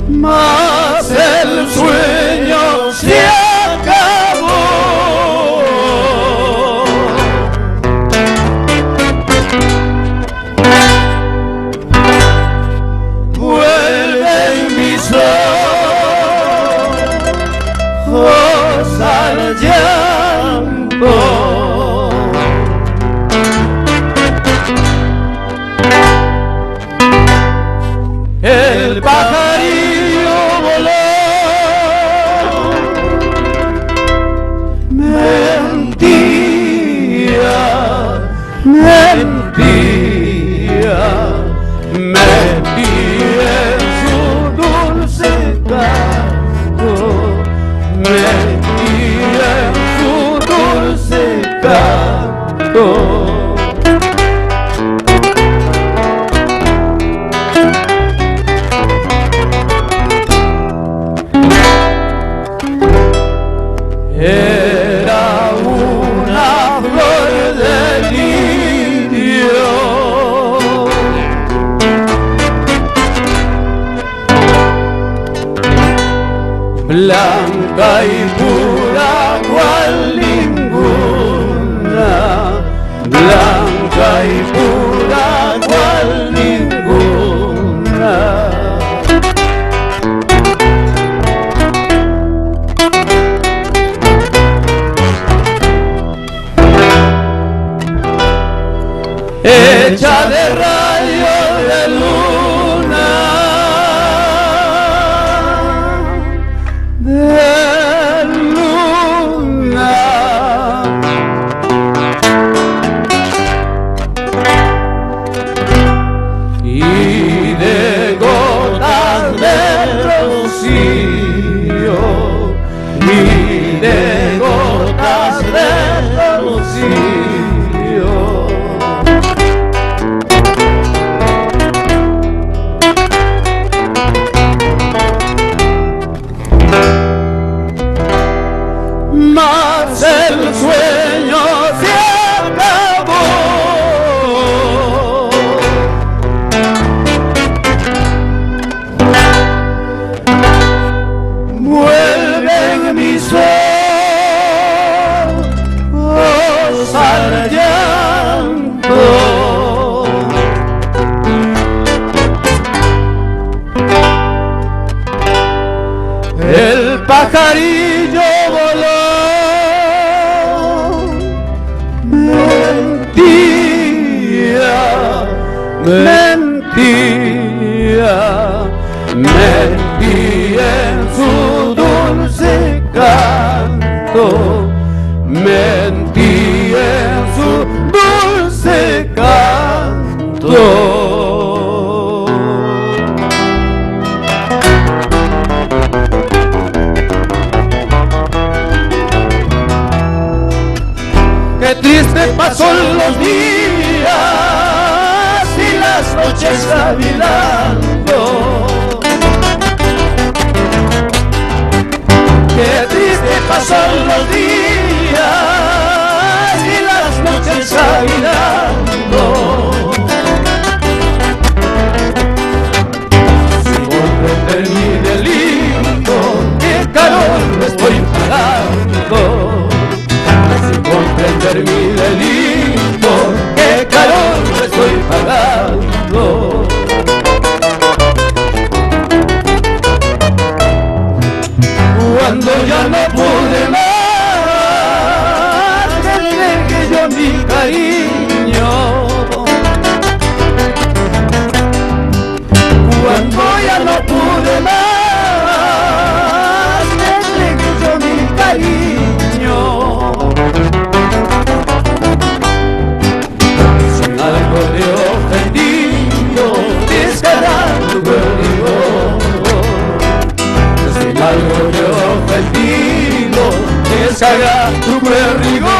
Mas el sueño se acabó. Vuelven mis ojos al llanto. El pajarillo voló, mentía, mentía, mentía en su dulce canto, mentía en su dulce canto. Era una flor de lirio, blanca y pura cual ninguna, blanca y pura cual ninguna. Hecha de rayos de luna, y de gotas de rocío, y de gotas de rocío. Mas el sueño se acabó. Vuelven mis ojos al llanto. El pajarillo voló, mentía, mentía, mentía en su dulce canto, mentía en su dulce canto. Qué triste pasó los días y las noches cavilando. Qué triste pasó los días y las noches cavilando. Sin comprender mi delito, qué calor me estoy pagando. Sin comprender mi delito, qué calor me estoy pagando. Cuando ya no pude más, te entregué yo mi cariño. Cuando ya no pude más, te entregué yo mi cariño. Sin algo de ofendido, descarado perdido. Sin algo de ofendido, descarado perdido.